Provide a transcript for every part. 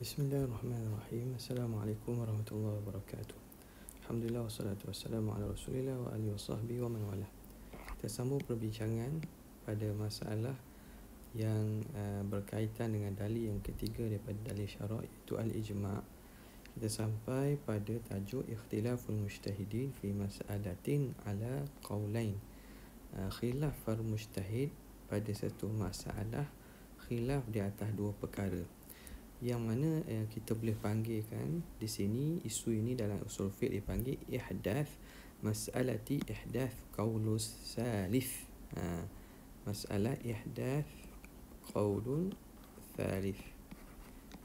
Bismillahirrahmanirrahim. Assalamualaikum warahmatullahi wabarakatuh. Alhamdulillah wassalatu wassalamu ala Rasulillah wa alihi wasahbihi wa man wala. Kita sambung perbincangan pada masalah yang berkaitan dengan dalil yang ketiga daripada dalil syarak, iaitu al-ijma'. Kita sampai pada tajuk ikhtilaful mujtahidin fi mas'alatin ala qaulain. Khilaf para mujtahid pada satu masalah, khilaf di atas dua perkara. Yang mana kita boleh panggilkan di sini, isu ini dalam usul fiqh dipanggil ihdath mas'alati ihdath qaulus salif. Masalah ihdath qaulun salif,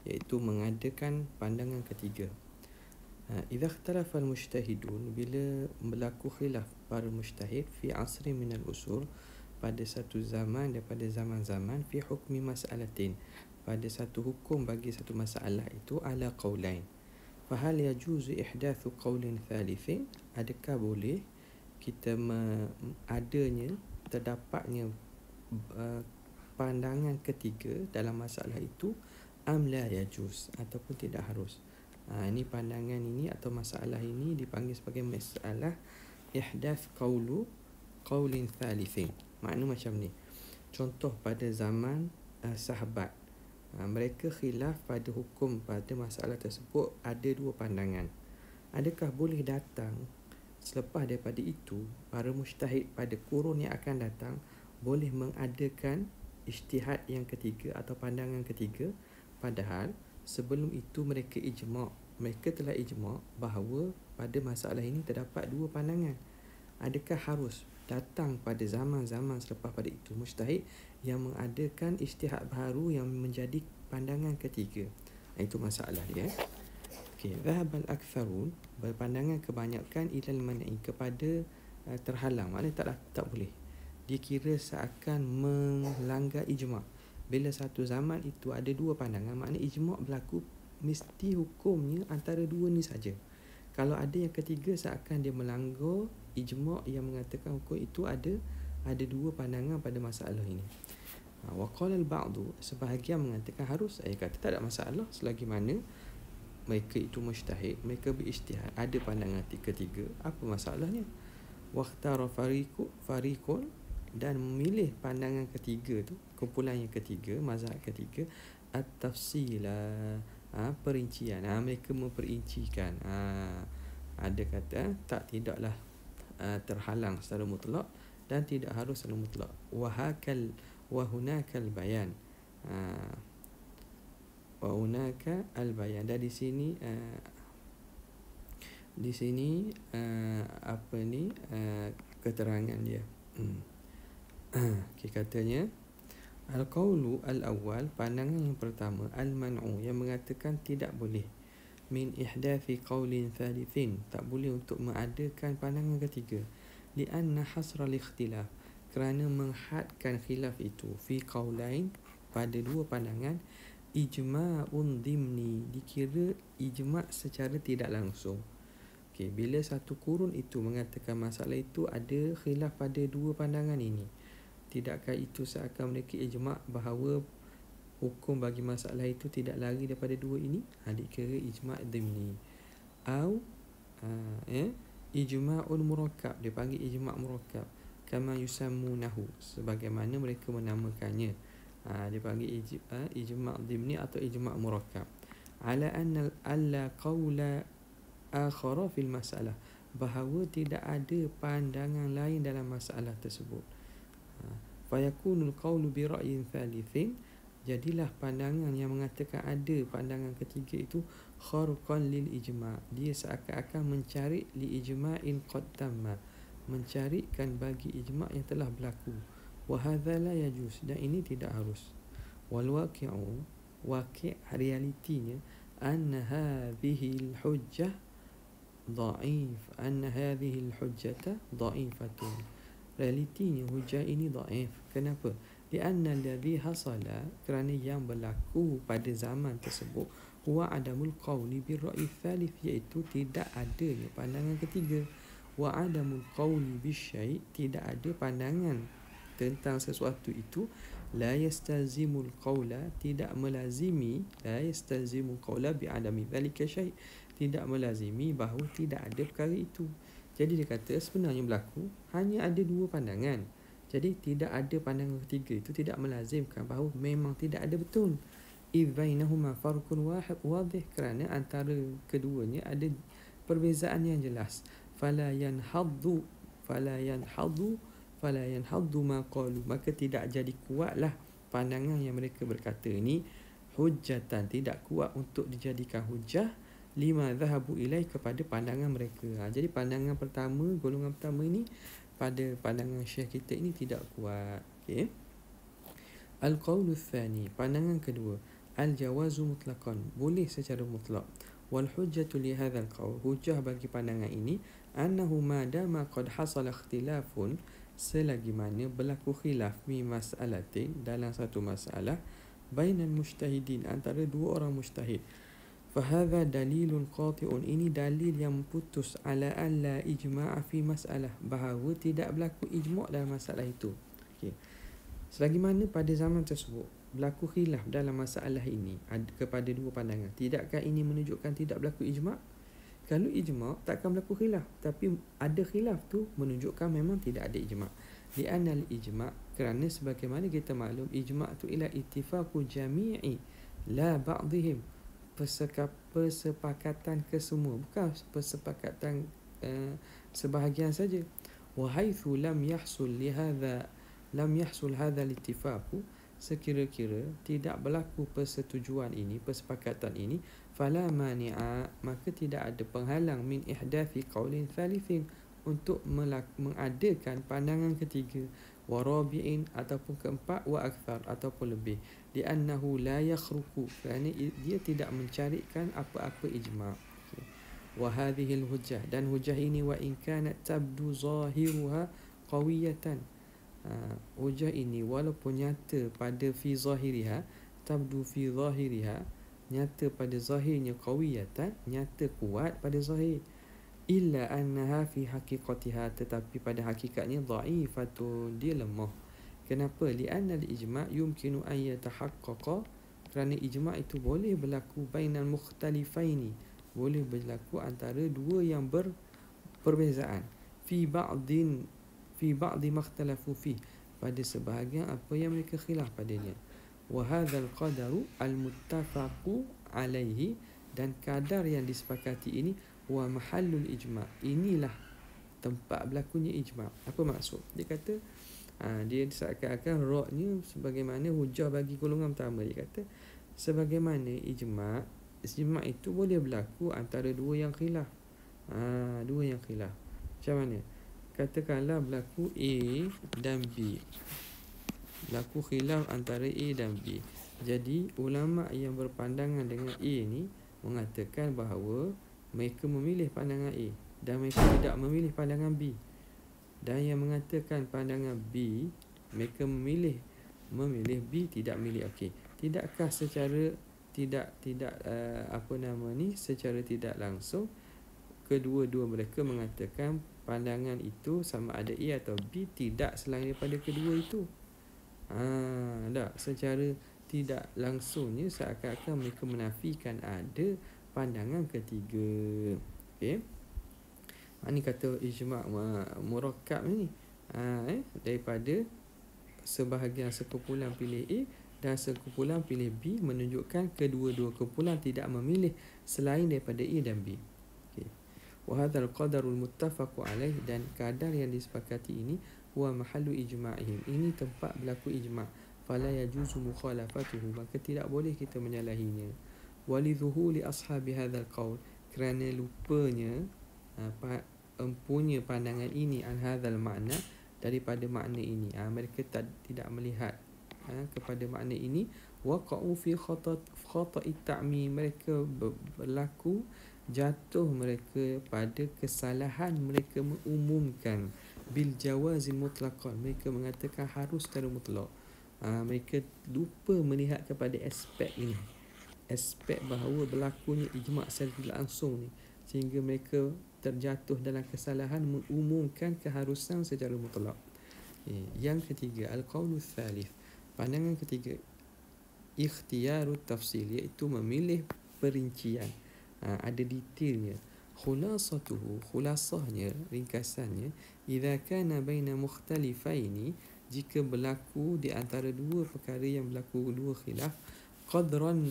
iaitu mengadakan pandangan ketiga. Idza ikhtalafa al-mujtahidun, bila berlaku khilaf para mujtahid fi asri min al-usul, pada satu zaman daripada zaman-zaman, fi hukmi mas'alatin, pada satu hukum bagi satu masalah itu, ala qaulain. Fahal yajuzu ihdathu qaulin thalithin, adakah boleh kita adanya, terdapatnya pandangan ketiga dalam masalah itu, am la yajuz, ataupun tidak harus. Ini pandangan ini atau masalah ini dipanggil sebagai masalah ihdath qaulin thalithin. Makna macam ni. Contoh pada zaman sahabat, mereka khilaf pada hukum pada masalah tersebut, ada dua pandangan. Adakah boleh datang selepas daripada itu para mujtahid pada kurun yang akan datang boleh mengadakan ijtihad yang ketiga atau pandangan ketiga, padahal sebelum itu mereka telah ijma' bahawa pada masalah ini terdapat dua pandangan. Adakah harus datang pada zaman-zaman selepas pada itu mujtahid yang mengadakan ijtihad baru yang menjadi pandangan ketiga? Itu masalah dia. Okey, dhahabal aktsarun, berpandangan kebanyakan ilal man'i, kepada terhalang, maknanya tak boleh. Dikira seakan melanggar ijma'. Bila satu zaman itu ada dua pandangan, maknanya ijma' berlaku, mesti hukumnya antara dua ni saja. Kalau ada yang ketiga, seakan dia melanggar ijma' yang mengatakan hukum itu ada dua pandangan pada masalah ini. Wa qala al-ba'du, sebahagian mengatakan harus. Saya kata tak ada masalah selagi mana mereka itu mujtahid, mereka berijtihad, ada pandangan ketiga, apa masalahnya? Wa ikhtara fariqun, dan memilih pandangan ketiga tu, kumpulan yang ketiga, mazhab ketiga, at-tafsila, perincian. Mereka memperincikan. Ada kata tidaklah terhalang secara mutlak dan tidak harus secara mutlak. Wa hunaka al-bayan. Wa hunaka al-bayan. Dan di sini keterangan dia. Okay, katanya al-qawlu al-awwal, pandangan yang pertama, al-man'u, yang mengatakan tidak boleh, min ihdathi qawlin thalithin, tak boleh untuk mengadakan pandangan ketiga, li'anna hasra al-ikhtilaf, kerana menghadkan khilaf itu, fi qawlain, pada dua pandangan, ijma'un dimni, dikira ijma' secara tidak langsung. Okay, bila satu kurun itu mengatakan masalah itu ada khilaf pada dua pandangan ini, tidakkah itu seakan mereka ijma' bahawa hukum bagi masalah itu tidak lari daripada dua ini? Dikira ijma' dimni. Au ijma'ul murakkab, dia panggil ijma' murakkab, kama yusammunahu, sebagaimana mereka menamakannya. Dia panggil ijma' dimni atau ijma' murakkab. Ala anna alla qawla akhara fil masalah, bahawa tidak ada pandangan lain dalam masalah tersebut. Fayakunul qawlu bi ra'yin thalithin, jadilah pandangan yang mengatakan ada pandangan ketiga itu kharqan lil ijma', dia seakan-akan mencari li ijma'in qad tamma, mencarikan bagi ijma' yang telah berlaku. Wa hadza la yajuz, dan ini tidak harus. Wal waqi'u, waqi' realitinya, anna hadhihi al hujjah dhaif, anna hadhihi al hujjata dhaifatun, realitinya hujah ini dhaif. Kenapa? Lianna alladhi hasala, kerana yang berlaku pada zaman tersebut, huwa adamul qawli bir ra'i thalith, iaitu tidak adanya pandangan ketiga. Wa adamul qawli bisyai', tidak ada pandangan tentang sesuatu itu, la yastalzimul qawla, tidak melazimi, la yastalzimul qawla bi'adami dhalika syai', tidak melazimi bahawa tidak ada perkara itu. Jadi dia kata sebenarnya berlaku hanya ada dua pandangan. Jadi tidak ada pandangan ketiga itu tidak melazimkan bahawa memang tidak ada betul. Idh bainahuma farqun wadih, kerana antara keduanya ada perbezaan yang jelas. Fala yanhaddu ma qalu, maka tidak jadi kuatlah pandangan yang mereka berkata ini hujjatan, tidak kuat untuk dijadikan hujjah lima dhahabu ilai, kepada pandangan mereka. Jadi pandangan pertama, golongan pertama ini pada pandangan Syekh kita ini tidak kuat. Okey. Al-qawlu tsani, pandangan kedua, al-jawazu mutlaqan, boleh secara mutlak. Wal hujjatu li hadzal qawl, hujjah bagi pandangan ini, annahu ma dama qad hasala ikhtilafun, selagi mana berlaku khilaf mi mas'alatin, dalam satu masalah, bainal mujtahidin, antara dua orang mujtahid, fahadha dalilun qati'un, ini dalil yang putus, ala an la ijma'a fi mas'alah, bahawa tidak berlaku ijma' dalam masalah itu. Okey. Selagi mana pada zaman tersebut berlaku khilaf dalam masalah ini kepada dua pandangan, tidakkah ini menunjukkan tidak berlaku ijma'? Kalau ijma' takkan berlaku khilaf, tapi ada khilaf tu menunjukkan memang tidak ada ijma'. Li'anna al-ijma', kerana sebagaimana kita maklum, ijma' tu ila ittifaqu jami'i la ba'dihim, persepakatan kesemua, bukan persepakatan sebahagian saja. Wa haitsu lam yahsul hadha al-ittifaq, sekira-kira tidak berlaku persetujuan ini, persepakatan ini, fala mani'a, maka tidak ada penghalang, min ihdathi qaulin thalithin, untuk mengadakan pandangan ketiga, wa rabi'in, ataupun keempat, wa akthar, ataupun lebih. Li'annahu la yakhruqu, kerana dia tidak mencarikan apa-apa ijma'. Wa hadhihi al-hujjah, dan hujjah ini, wa in kanat tabdu zahiruha qawiyatan, hujjah ini walaupun nyata pada fi zahiriha, tabdu fi zahiriha, nyata pada zahirnya, qawiyatan, nyata kuat pada zahir, illa annaha fi haqiqatiha, tetapi pada hakikatnya dha'ifatun, dia lemah. Kenapa? Li'anna al-ijma' yumkinu an yatahaqqaqa, kerana ijma' itu boleh berlaku bainal mukhtalifaini, boleh berlaku antara dua yang berperbezaan, fi ba'di makhtalafu fi, pada sebahagian apa yang mereka khilaf padanya. Wa hadzal qadaru al-muttafaqu alaihi, dan kadar yang disepakati ini, wa mahallul ijma', inilah tempat berlakunya ijma'. Apa maksud? Dia kata dia seakan-akan roknya sebagaimana hujah bagi golongan pertama. Dia kata sebagaimana ijma' itu boleh berlaku antara dua yang khilaf. Dua yang khilaf. Macam mana? Katakanlah berlaku A dan B, berlaku khilaf antara A dan B. Jadi ulama yang berpandangan dengan A ni mengatakan bahawa mereka memilih pandangan A, dan mereka tidak memilih pandangan B. Dan yang mengatakan pandangan B, mereka memilih B, tidak memilih. Okey, tidakkah secara secara tidak langsung kedua-dua mereka mengatakan pandangan itu sama ada A atau B, tidak selain daripada kedua itu? Tak, secara tidak langsungnya seakan-akan mereka menafikan ada pandangan ketiga. Okey. Ini kata ijma' murakkab ni, daripada sebahagian sekumpulan pilih A dan sekumpulan pilih B, menunjukkan kedua-dua kumpulan tidak memilih selain daripada A dan B. Okey. Wa hadzal qadarul muttafaqu alaih, dan kadar yang disepakati ini, wa mahallu ijma'ihim, ini tempat berlaku ijma', fala yajuzu mukhalafatuhu, maka tidak boleh kita menyalahinya. Walidhuhuli ashabi hadzal qaul, kerana lupanya empunya pandangan ini, an hadzal makna, daripada makna ini, mereka tidak melihat kepada makna ini. Waqa'u fi khata'i ta'mim, mereka berlaku jatuh mereka pada kesalahan mereka mengumumkan bil jawazil mutlaqan, mereka mengatakan harus secara mutlak. Mereka lupa melihat kepada aspek ini, aspek bahawa berlakunya ijma' secara tidak langsung ni, sehingga mereka terjatuh dalam kesalahan mengumumkan keharusan secara mutlak. Yang ketiga, al-qaulu tsalits, Pandangan ketiga, ikhtiyarut tafsil, iaitu memilih perincian. Ada detailnya. Khulasahnya, ringkasannya, idza kana baina mukhtalifaini, jika berlaku di antara dua perkara yang berlaku dua khilaf, qadran,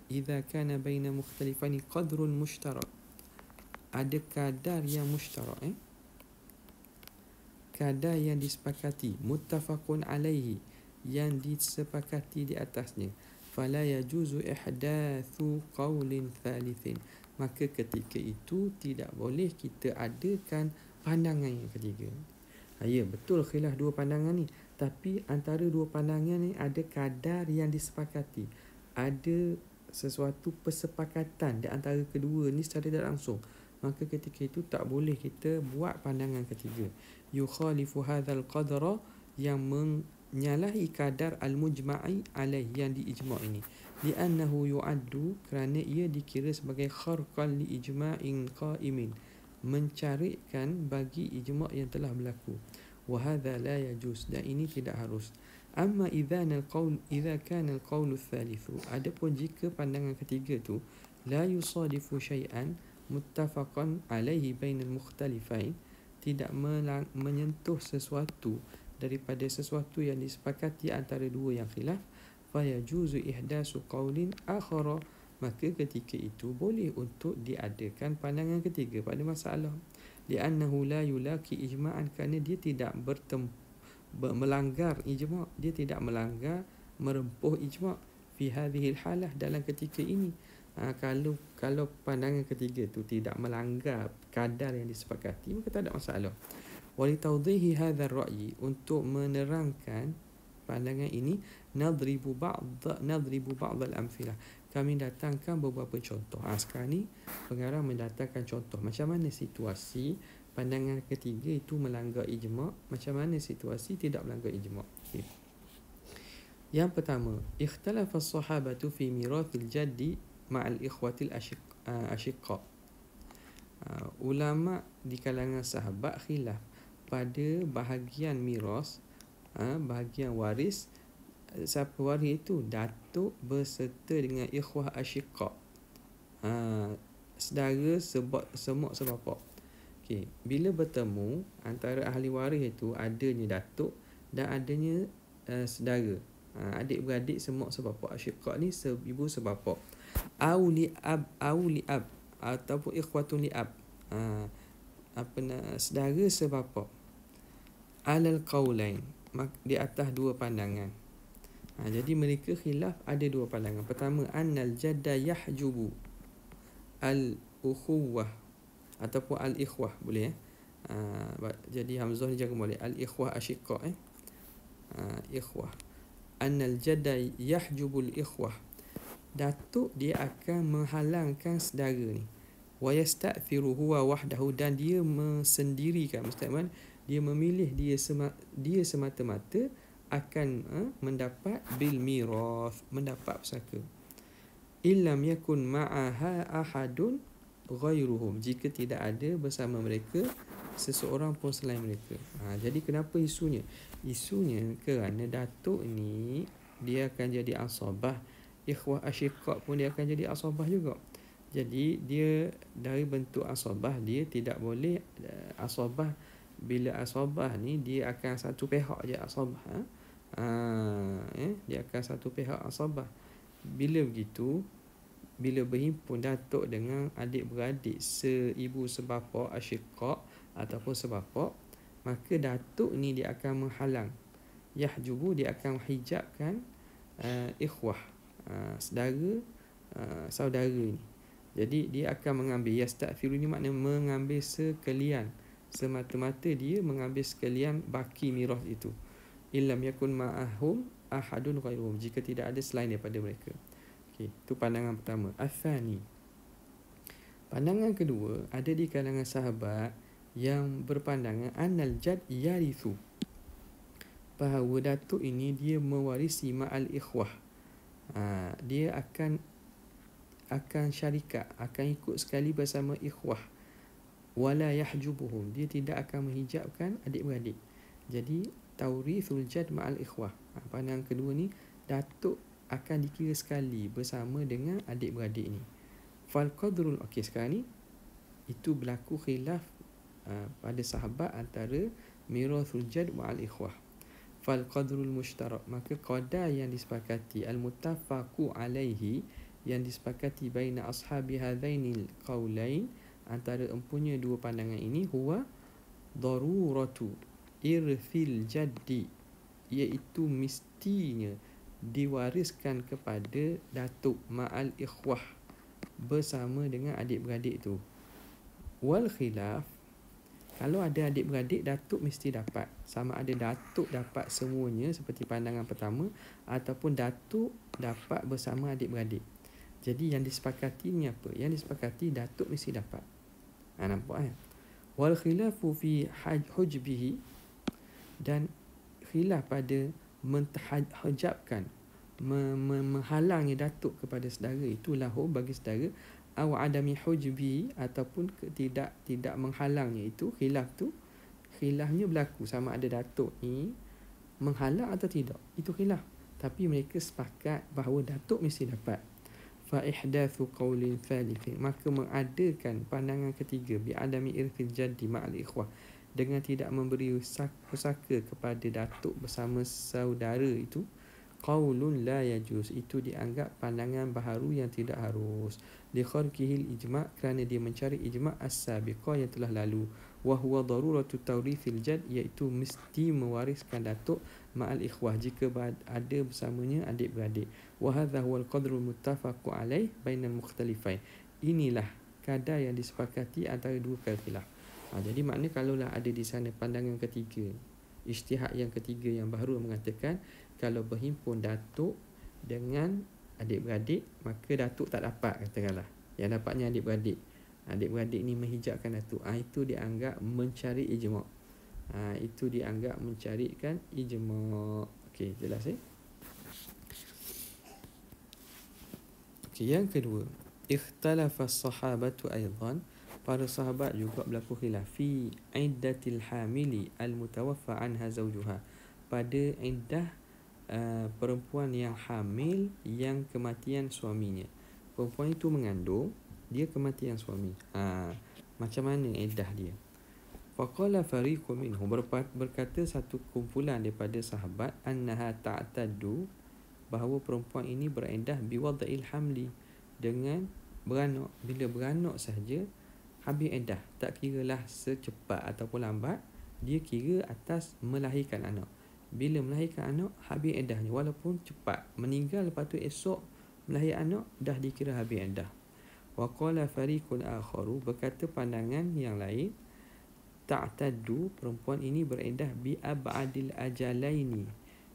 idza kana baina mukhtalifaini qadrun mushtarak, ada kadar yang mushtarak, kadar yang disepakati, muttafaqun alaihi, yang disepakati di atasnya, fala yajuzu ihdatsu qaulin thalithin, maka ketika itu tidak boleh kita adakan pandangan yang ketiga. Ya, betul khilaf dua pandangan ni, tapi antara dua pandangan ni ada kadar yang disepakati, ada sesuatu persepakatan di antara kedua ni secara tidak langsung, maka ketika itu tak boleh kita buat pandangan ketiga. Yukhalifu hadzal qadra, yang menyalahi kadar al-mujma'i alaih, yang diijma' ini, li'annahu yu'addu, kerana ia dikira sebagai kharqan li ijma'in qa'imin, mencarikan bagi ijma' yang telah berlaku. Wa hadza la yajuz, dan ini tidak harus. Amma idza kana al-qawl ats-tsalits, adapun jika pandangan ketiga tu la yusadifu syai'an muttafaqan alaihi bainal mukhtalifain, tidak menyentuh sesuatu daripada sesuatu yang disepakati antara dua yang khilaf, fa yajuzu ihdasu qaulin akhara, maka ketika itu boleh untuk diadakan pandangan ketiga pada masalah, li'annahu la yulaqi ijma'an, kerana dia tidak melanggar ijma', dia tidak melanggar merempuh ijma' fi hadhil halah, dalam ketika ini. Kalau pandangan ketiga tu tidak melanggar kadar yang disepakati, maka tak ada masalah. Walitawdihi hadzal ra'yi, untuk menerangkan pandangan ini, nadribu ba'd al-amthilah, kami datangkan beberapa contoh. Sekarang ni pengarang mendatangkan contoh macam mana situasi pandangan ketiga itu melanggar ijma', macam mana situasi tidak melanggar ijma'. Okay. Yang pertama, ikhtalafa as-sahabatu fi mirathil jaddi ma'al ikhwatil ashiqa. Ulama di kalangan sahabat khilaf pada bahagian miras, bahagian waris. Siapa waris itu? Datuk berserta dengan ikhwah ashiqa, saudara semok sebapak. Okay. Bila bertemu antara ahli waris itu, adanya datuk dan adanya saudara, adik-beradik semok sebapak. Ashiqa ni ibu sebapak. Au li'ab ataupun ikhwatun li'ab, saudara sebapak. Alal qaulain, di atas dua pandangan. Jadi mereka khilaf ada dua pandangan. Pertama, annal jadda yahjubu al-ukhuwah ataupun al-ikhwah, boleh jadi hamzah ni jangan boleh, al-ikhwah asyiqa, ikhwah. Annal jadda yahjubul ikhwah, datuk dia akan menghalangkan saudara ni. Wa yasta'thiru huwa wahdahu, dan dia mensendirikan, mustaqbal dia memilih dia semata-mata akan mendapat bil mirath, mendapat pusaka. Illam yakun ma'aha ahadun ghairuhum, jika tidak ada bersama mereka seseorang pun selain mereka. Jadi kenapa isunya? Isunya kerana datuk ni dia akan jadi asabah, ikhwah asyiqa pun dia akan jadi asabah juga. Jadi dia dari bentuk asabah, dia tidak boleh asabah. Bila asabah ni dia akan satu pihak je asabah, dia akan satu pihak asabah. Bila begitu, bila berhimpun datuk dengan adik-beradik seibu sebapak asyiqa ataupun sebapak, maka datuk ni dia akan menghalang, yahjubu, dia akan menghijabkan ikhwah, saudara ni. Jadi dia akan mengambil, yasta'firu ni makna mengambil sekalian, semata-mata dia mengambil sekalian baki miras itu. Illam yakun ma'ahum ahadun ghairuhum, jika tidak ada selain daripada mereka. Okey, itu pandangan pertama. Athani, pandangan kedua, ada di kalangan sahabat yang berpandangan annal jad yarithu, bahawa datuk ini dia mewarisi ma'al ikhwah. Dia akan syarikat, akan ikut sekali bersama ikhwah. Wala yahjubuhum, dia tidak akan menghijabkan adik-beradik. Jadi taurithul jad ma'al ikhwah. Pandangan kedua ni, datuk akan dikira sekali bersama dengan adik-beradik ni. Fal qadrul, okey, sekarang ni itu berlaku khilaf pada sahabat antara mirathul jad ma'al ikhwah. Fal qadrul mushtarak, maka qadar yang disepakati, al muttafaqu alaihi, yang disepakati baina ashabi hadainil qaulain, antara empunya dua pandangan ini, huwa daruratu irthil jaddi, iaitu mestinya diwariskan kepada datuk ma'al ikhwah, bersama dengan adik-beradik tu. Wal khilaf, kalau ada adik-beradik, datuk mesti dapat. Sama ada datuk dapat semuanya seperti pandangan pertama, ataupun datuk dapat bersama adik-beradik. Jadi yang disepakati ni apa? Yang disepakati datuk mesti dapat. Nampak kan? Wal khilafu fi hujbihi, dan khilaf pada menhajabkan, menghalangi datuk kepada saudara itu, lahu bagi saudara, aw adami hujbi, ataupun tidak menghalangnya itu. Khilafnya berlaku sama ada datuk ni menghalang atau tidak, itu khilaf. Tapi mereka sepakat bahawa datuk mesti dapat. Fa ihdatsu qaulin thalith, maka mengadakan pandangan ketiga, bi adami irthil jaddi ma'al ikhwah, dengan tidak memberi pusaka kepada datuk bersama saudara itu, qaulun la yajuz, itu dianggap pandangan baharu yang tidak harus. Li kharqihil ijma', kerana dia mencari ijma' as-sabiqah yang telah lalu. Wa huwa daruratu tawrithil jad, iaitu mesti mewariskan datuk ma'al ikhwah jika ada bersamanya adik-beradik. Wa hadha huwa al-qadrul muttafaqu alaih bainal mukhtalifain, inilah kadar yang disepakati antara dua khilaf. Jadi maknanya kalaulah ada di sana pandangan ketiga, ijtihad yang ketiga yang baru mengatakan kalau berhimpun datuk dengan adik-beradik, maka datuk tak dapat, katakanlah. Yang dapatnya adik-beradik. Adik-beradik ni menghijabkan datuk. Itu dianggap mencari ijma'. Itu dianggap mencarikan ijma'. Okey, jelas Okey, yang kedua, ikhtalafa as-sahabatu aidan, para sahabat juga berlaku khilaf fi iddatil hamili al-mutawaffa anha zawjuha, pada iddah perempuan yang hamil yang kematian suaminya. Perempuan itu mengandung, dia kematian suami. Macam mana iddah dia? Faqala fariqun minhum, berkata satu kumpulan daripada sahabat, annaha ta'taddu, bahawa perempuan ini beriddah biwada'il hamli, dengan beranak. Bila beranak sahaja habis iddah, tak kiralah secepat ataupun lambat, dia kira atas melahirkan anak. Bila melahirkan anak, habis iddahnya, walaupun cepat. Meninggal lepas tu esok melahir anak, dah dikira habis iddah. Wa qala fariqun akharu, berkata pandangan yang lain, ta'taddu, perempuan ini beriddah bi ab'adil ajalaini,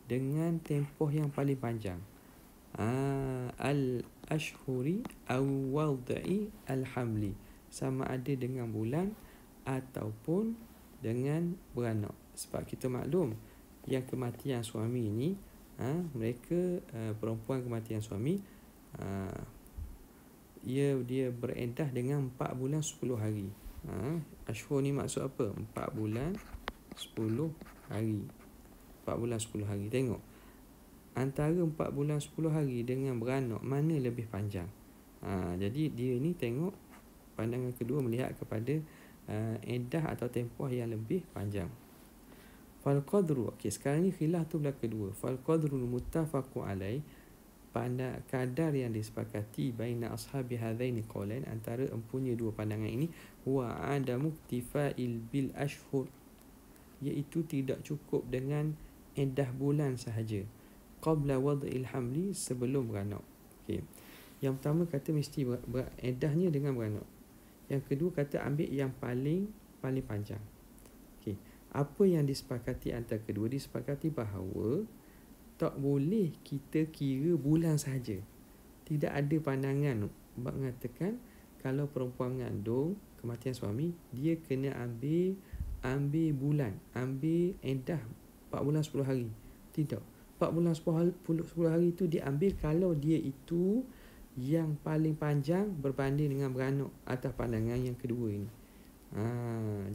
dengan tempoh yang paling panjang. Al-ashhuri aw wad'i al-hamli, sama ada dengan bulan ataupun dengan beranak. Sebab kita maklum yang kematian suami ni, mereka perempuan kematian suami, dia beriddah dengan 4 bulan 10 hari. Ashhur ni maksud apa? 4 bulan 10 hari. 4 bulan 10 hari. Tengok, antara 4 bulan 10 hari dengan beranak, mana lebih panjang? Jadi dia ni tengok, pandangan kedua melihat kepada iddah atau tempoh yang lebih panjang. Fal qadru, okey, sekarang ni khilaf tu berlaku kedua. Fal qadru muttafaqu alaih, kadar yang disepakati baina ashabi hadaini qaulain, antara empunya dua pandangan ini, huwa adamu iktifa'il bil ashhur, iaitu tidak cukup dengan iddah bulan sahaja, qabla wad'il hamli, sebelum beranak. Okey, yang pertama kata mesti iddahnya dengan beranak. Yang kedua kata ambil yang paling panjang. Okey, apa yang disepakati antara kedua? Disepakati bahawa tak boleh kita kira bulan sahaja. Tidak ada pandangan mengatakan kalau perempuan mengandung kematian suami, dia kena ambil bulan, ambil iddah 4 bulan 10 hari. Tidak. 4 bulan 10 hari itu diambil kalau dia itu yang paling panjang berbanding dengan beranak, atas pandangan yang kedua ini.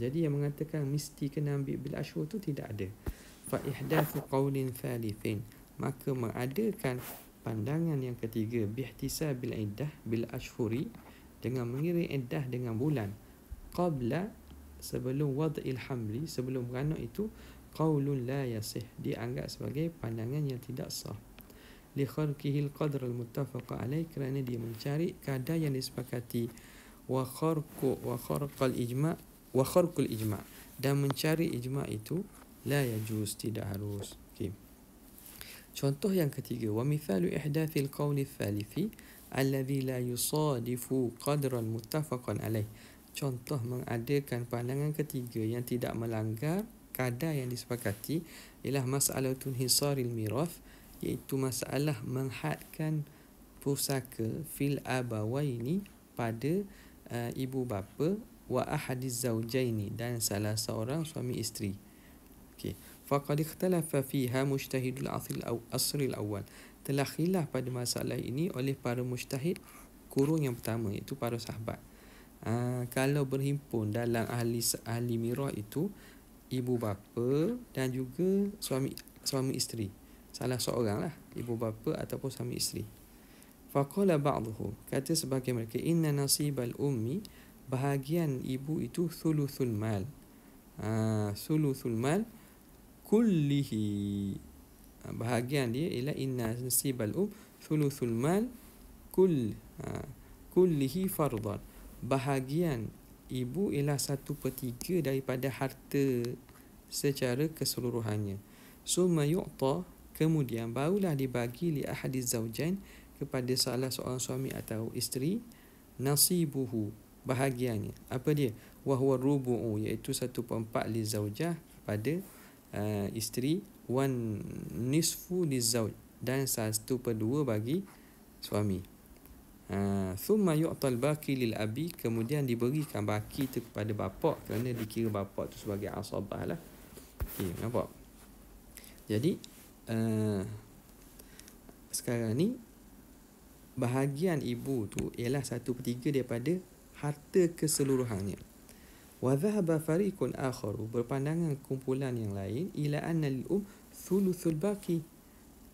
Jadi yang mengatakan mesti kena ambil bil ashhur tu tidak ada. fa ihdatsu qaulin thalithin, maka mengadakan pandangan yang ketiga, bihtisabil iddah bil ashhuri, dengan mengira iddah dengan bulan, qabla, sebelum wad'il hamli, sebelum beranak itu, qaulun la yasih, dianggap sebagai pandangan yang tidak sah. Li kharqihil qadr al muttafaq alaih, kerana dia mencari kadar yang disepakati, wa kharqul ijma', dan mencari ijma' itu la yajuz, tidak harus. Okay. Contoh yang ketiga, wa mithalu ihdathil qawli thalithi alladhi la yusadifu qadran muttafaqan alaih. Contoh mengadakan pandangan ketiga yang tidak melanggar kadar yang disepakati ialah mas'alatun hisaril mirath, iaitu masalah menghadkan pusaka fil abawaini, pada ibu bapa, wa ahadiz zawjaini, dan salah seorang suami isteri. Okey, faqad ikhtalafa fiha mujtahidul asril awal, telah khilaf pada masalah ini oleh para mujtahid kurun yang pertama, iaitu para sahabat. Kalau berhimpun dalam ahli mirah itu ibu bapa dan juga suami isteri, salah seorang lah, ibu bapa ataupun suami isteri. Faqala ba'dhum, kata sebahagian mereka, inna nasibal ummi, bahagian ibu itu thuluthul mal. Thuluthul mal kullihi, bahagian dia ialah inna nasibal thuluthul mal kullihi fardan, bahagian ibu ialah 1/3 daripada harta secara keseluruhannya. Summa yu'ta, kemudian barulah dibagi li ahadiz zawjain, kepada salah seorang suami atau isteri, nasibuhu, bahagiannya. Apa dia? Wa huwa rubu'u, iaitu 1/4 li zawjah, pada isteri, wan nisfu li zawj, dan 1/2 bagi suami. Thumma yu'tal baqi lil abi, kemudian diberikan baki itu kepada bapa, kerana dikira bapa itu sebagai asabah lah. Okey, nampak? Jadi sekarang ni bahagian ibu tu ialah 1/3 daripada harta keseluruhannya. Wa dhahaba fariqun akharu, berpandangan kumpulan yang lain, ila anna lil thuluthul baqi,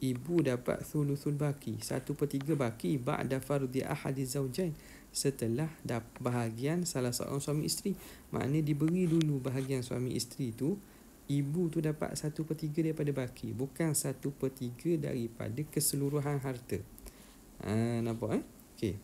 ibu dapat thuluthul baqi, 1/3 baqi, ba'da fardhi ahadi zawjain, setelah bahagian salah seorang suami isteri. Maknanya diberi dulu bahagian suami isteri tu, ibu tu dapat 1/3 daripada baki, bukan 1/3 daripada keseluruhan harta. Nampak okey.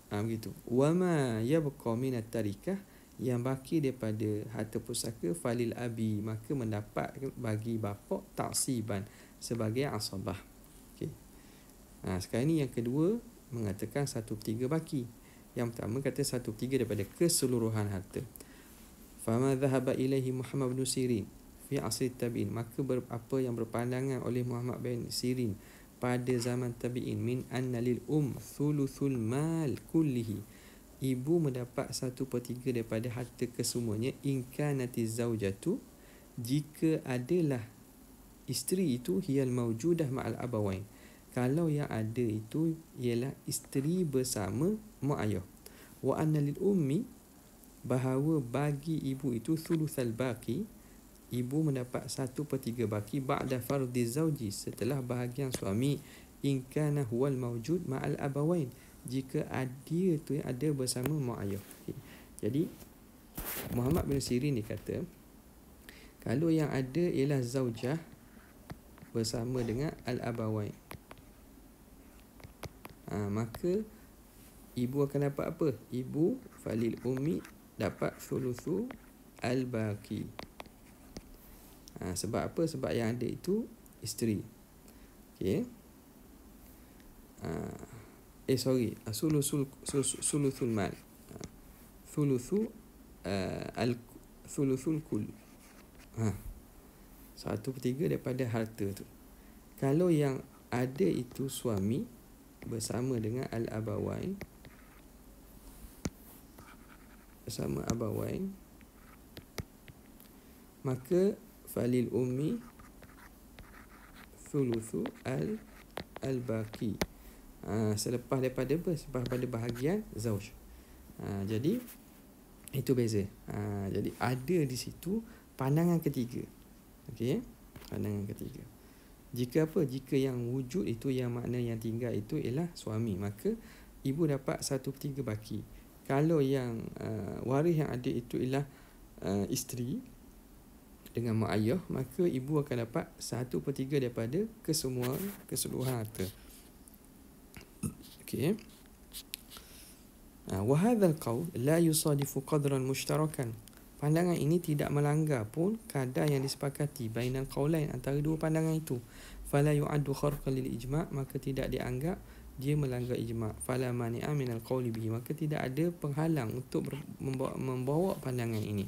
Begitu. Wama yabqa minat tarikah, yang baki daripada harta pusaka, falil abi, maka mendapat bagi bapa taksiban, sebagai asabah. Okey. Sekarang ni yang kedua mengatakan 1/3 baki. Yang pertama kata 1/3 daripada keseluruhan harta. Fama dhahaba ilaihi Muhammad bin Sirin fi asri tabi'in, maka apa yang berpandangan oleh Muhammad bin Sirin pada zaman tabi'in, min anna lil thuluthul mal kullihi, ibu mendapat 1/3 daripada harta kesemuanya, in kanati zaujatu, jika adalah isteri itu, hiyal mawjudah ma'al abawain, kalau yang ada itu ialah isteri bersama mak ayah. Wa anna lil ummi, bahawa bagi ibu itu thuluthal baqi, ibu mendapat 1/3 baki, ba'da fardhi zawji, setelah bahagian suami, in kana huwal mawjud ma'al abawain, jika dia tu ada bersama mak ayah. Okay. Jadi Muhammad bin Sirin ni kata, kalau yang ada ialah zaujah bersama dengan al-abawain, maka ibu akan dapat apa? Ibu falil ummi dapat thuluthu al-baqi. Sebab apa? Sebab yang ada itu isteri. Okey. Sulusul mal. Thuluthul kul. 1/3 daripada harta tu. Kalau yang ada itu suami bersama dengan al-abawain, maka falil ummi thuluthu al-baqi. Selepas daripada apa? Selepas pada bahagian zauj. Jadi itu beza. Jadi ada di situ pandangan ketiga. Okey, pandangan ketiga. Jika apa? Jika yang wujud itu, yang makna yang tinggal itu ialah suami, maka ibu dapat 1/3 baki. Kalau yang waris yang ada itu ialah isteri dengan mak ayah, maka ibu akan dapat 1/3 daripada keseluruhan harta. Okey. Wa hadzal qaul la yusadifu qadran mushtarakan. Pandangan ini tidak melanggar pun kadar yang disepakati bainal qaulain, antara dua pandangan itu. Fala yu'addu kharqan lil ijma', maka tidak dianggap dia melanggar ijma'. Fala mani'a minal qauli bihi, maka tidak ada penghalang untuk membawa pandangan ini.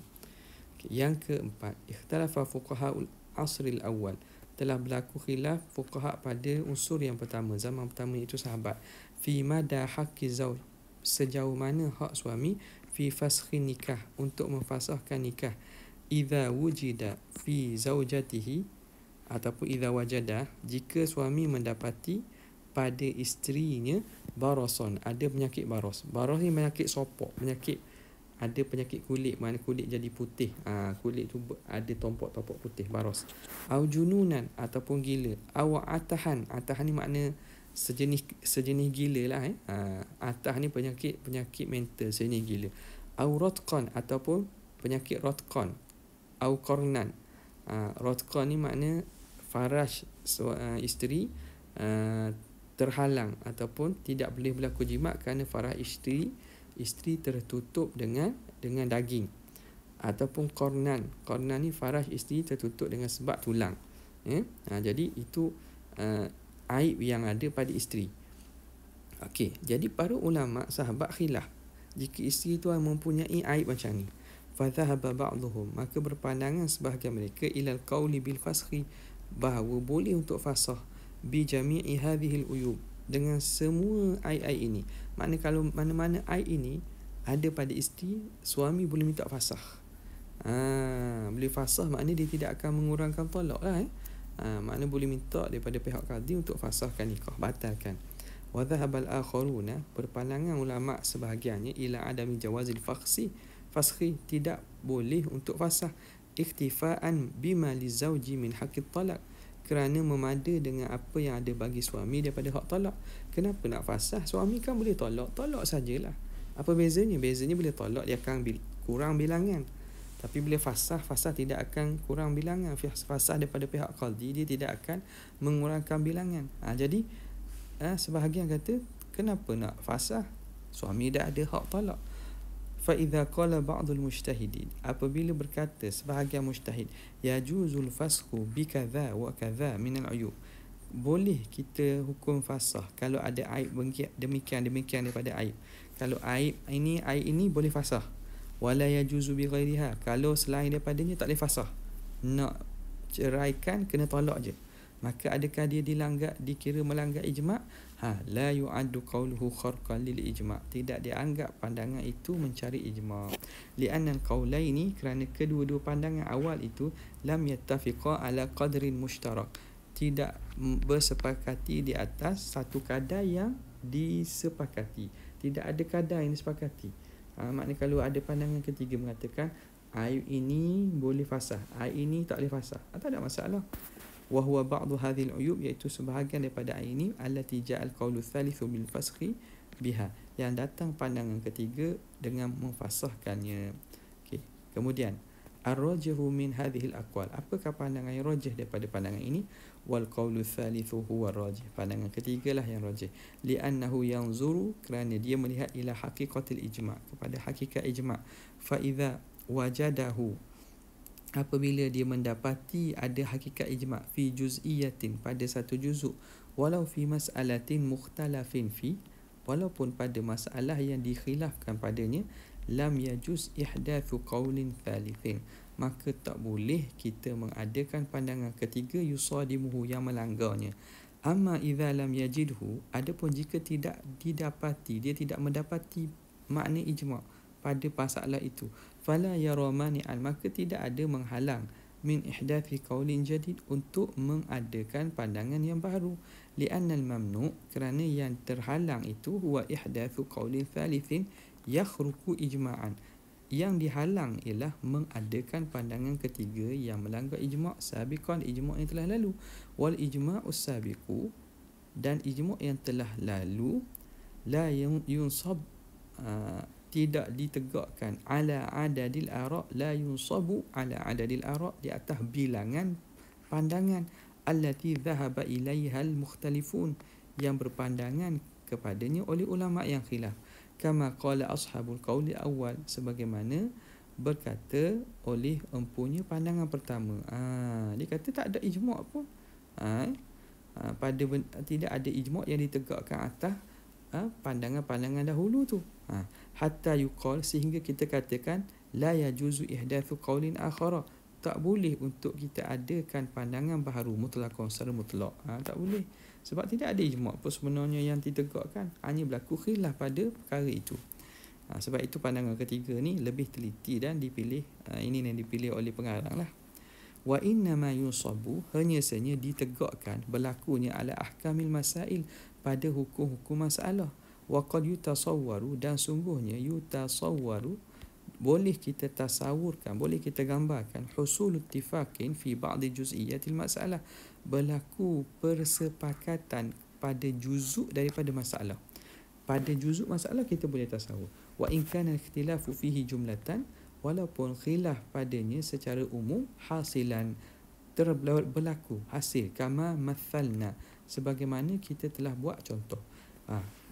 Yang keempat, ikhtalafa fuqaha'ul asril awal. Telah berlaku khilaf fuqaha pada unsur yang pertama, zaman pertama itu sahabat. Fi mada haqqi zawj, sejauh mana hak suami, fi fasakhin nikah, untuk memfasahkan nikah. Idza wujida fi zaujatihi, ataupun idza wajada, jika suami mendapati pada isterinya barason, ada penyakit baros. Baros ni penyakit sopok, penyakit, ada penyakit kulit, mana kulit jadi putih, kulit tu ada tompok-tompok putih, baros. Au jununan, ataupun gila. Au atahan, atahan ni makna sejenis gila lah. Atah ni penyakit mental, sejenis gila. Au rotqan, ataupun penyakit rotqan. Au kornan. Rotqan ni makna faraj isteri terhalang ataupun tidak boleh berlaku jima' kerana faraj isteri tertutup dengan daging. Ataupun kornan ni faraj isteri tertutup dengan sebab tulang. Jadi itu aib yang ada pada isteri. Okey, jadi para ulama sahabat khilaf jika isteri itu mempunyai aib macam ni. Fa dhahaba ba'dhum, maka berpandangan sebahagian mereka ilal qauli bil fasakhi, bahawa boleh untuk fasakh bi jami'i hadhihi al-uyub, dengan semua aib-aib ini. Makna kalau mana-mana aib ini ada pada isteri, suami boleh minta fasakh. Boleh fasakh maknanya dia tidak akan mengurangkan talak lah. Makna boleh minta daripada pihak qadi untuk fasahkan nikah, batalkan. Wa dhahabal akharuna, berpandangan ulama sebahagiannya ila adami jawazil fasakhi, tidak boleh untuk fasakh, iktifaan bima lizauji min haqqit talak, kerana memada dengan apa yang ada bagi suami daripada hak talak. Kenapa nak fasakh? Suami kan boleh talak sajalah. Apa bezanya? Bezanya boleh talak dia akan kurang bilangan. Tapi bila fasakh tidak akan kurang bilangan. Fasakh daripada pihak qadi, dia tidak akan mengurangkan bilangan. Jadi sebahagian kata, kenapa nak fasakh? Suami dah ada hak talak. Fa idza qala ba'dul mujtahidin, apabila berkata sebahagian mujtahid, yajuzul fasakhu bi kadza wa kadza min al-uyub, boleh kita hukum fasakh kalau ada aib demikian daripada aib. Kalau aib ini boleh fasakh. Wala yajuzu bi ghairiha, kalau selain daripadanya tak boleh fasakh. Nak ceraikan kena talak je. Maka adakah dia dikira melanggar ijma'? La yu'addu qawluhu kharqan lil ijma', tidak dianggap pandangan itu mencari ijma'. Li'anna al-qawlaini, kerana kedua-dua pandangan awal itu lam yattafiqa ala qadrin mushtarak, tidak bersepakati di atas satu kadar yang disepakati. Tidak ada kadar yang disepakati. Maknanya kalau ada pandangan ketiga mengatakan aib ini boleh fasakh, aib ini tak boleh fasakh, tak ada masalah. Wa huwa ba'du hadhil uyub, iaitu sebahagian daripada aib ini allati ja'al qawlu thalithu bil fasakhi biha, yang datang pandangan ketiga dengan memfasahkannya. Okey, kemudian ar-rajihu min hadhil aqwal, apakah pandangan yang rajih daripada pandangan ini? Wal qawlu thalithu huwa rajih, pandangan ketiga lah yang rajih. Li'annahu yanzuru, kerana dia melihat ila haqiqatil ijma', kepada hakikat ijma'. Fa idza wajadahu, apabila dia mendapati ada hakikat ijma' fi juz'iyatin, pada satu juzuk, walau fi mas'alatin mukhtalafin fi, walaupun pada masalah yang dikhilafkan padanya, lam yajuz ihdathu qawlin thalithin, maka tak boleh kita mengadakan pandangan ketiga yusadimuhu, yang melanggarnya. Amma idza lam yajidhu, adapun jika tidak didapati, dia tidak mendapati makna ijma' pada masalah itu, fala yara mani'an, maka tidak ada menghalang min ihdathi qawlin jadid, untuk mengadakan pandangan yang baru. Li'annal mamnu', kerana yang terhalang itu huwa ihdathu qawlin thalithin yakhruqu ijma'an, yang dihalang ialah mengadakan pandangan ketiga yang melanggar ijma' sabiqan, ijma' yang telah lalu, wal ijma'us sabiqu, dan ijma' yang telah lalu, la yunsab, tidak ditegakkan, ala adadil ara', la yunsabu ala adadil ara', di atas bilangan pandangan, allati dhahaba ilaiha al-mukhtalifun, yang berpandangan kepadanya oleh ulama yang khilaf, kama qala ashabul qauli awal, sebagaimana berkata oleh empunya pandangan pertama. Dia kata tak ada ijma' pun. Tidak ada ijma' yang ditegakkan atas pandangan-pandangan dahulu tu. Hatta yuqal, sehingga kita katakan la yajuzu ihdathu qaulin akhara, tak boleh untuk kita adakan pandangan baharu mutlaqan, secara mutlak. Tak boleh. Sebab tidak ada ijma' pun sebenarnya yang ditegakkan, hanya berlaku khilaf pada perkara itu. Sebab itu pandangan ketiga ni lebih teliti dan dipilih. Ini yang dipilih oleh pengarang lah. Wa inna ma yusabu, hanya saja ditegakkan berlakunya ala ahkamil masail, pada hukum-hukum masalah. Wa qad yutasawwaru, dan sungguhnya yutasawwaru, boleh kita tasawurkan, boleh kita gambarkan, husul ittifaqin fi ba'd juz'iyatil masalah, berlaku persepakatan pada juzuk daripada masalah. Pada juzuk masalah kita boleh tasawur. Wa in kana ikhtilafu fihi jumlatan, walaupun khilaf padanya secara umum, hasilan, berlaku hasil, kama mathalna, sebagaimana kita telah buat contoh.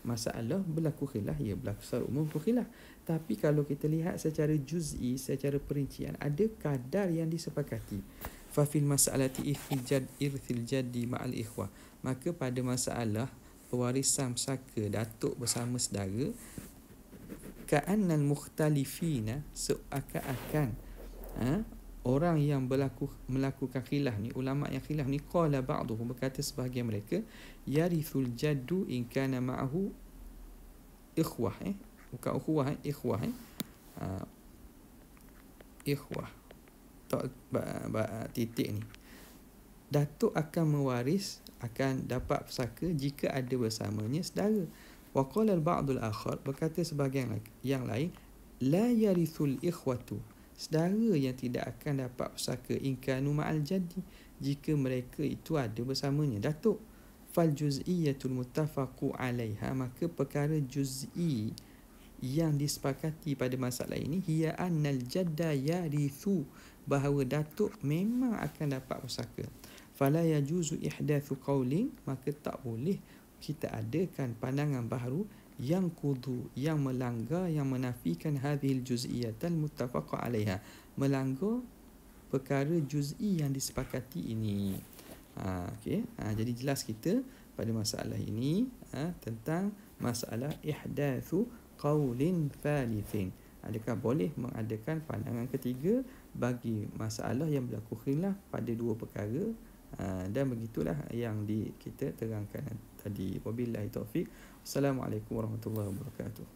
Masalah berlaku khilaf, ya berlaku secara umum pun khilaf. Tapi kalau kita lihat secara juz'i, secara perincian, ada kadar yang disepakati. Fa fil mas'alati irthil jaddi ma'al ikhwah, maka pada masalah pewarisan pusaka datuk bersama saudara, ka'annal mukhtalifina, seakan-akan orang yang melakukan khilaf ni, ulama yang khilaf ni, qala ba'duhum, berkata sebahagian mereka, yarithul jaddu in kana ma'ahu ikhwah, bukan ukhuwah, ikhwah, ikhwah, tak titik ni, datuk akan mewaris, akan dapat pusaka jika ada bersamanya saudara. Wa qala al-ba'dul akhar, berkata sebahagian yang lain, la yarithul ikhwatu, saudara yang tidak akan dapat pusaka, in kanu ma'al jaddi, jika mereka itu ada bersamanya datuk. Fal juz'iyatul muttafaqu 'alaiha, maka perkara juz'i yang disepakati pada masalah ini, hiya annal jadda yarithu, bahawa datuk memang akan dapat pusaka. Fala yajuzu ihdathu qaulin, maka tak boleh kita adakan pandangan baharu yang kudu, yang melanggar, yang menafikan hadhil juz'iyatal muttafaqa 'alaiha, melanggar perkara juz'i yang disepakati ini. Jadi jelas kita pada masalah ini tentang masalah ihdathu qaulin thalithin. Adakah boleh mengadakan pandangan ketiga bagi masalah yang berlaku khilaf pada dua perkara? Dan begitulah yang kita terangkan tadi. Wabillahi taufik. Assalamualaikum warahmatullahi wabarakatuh.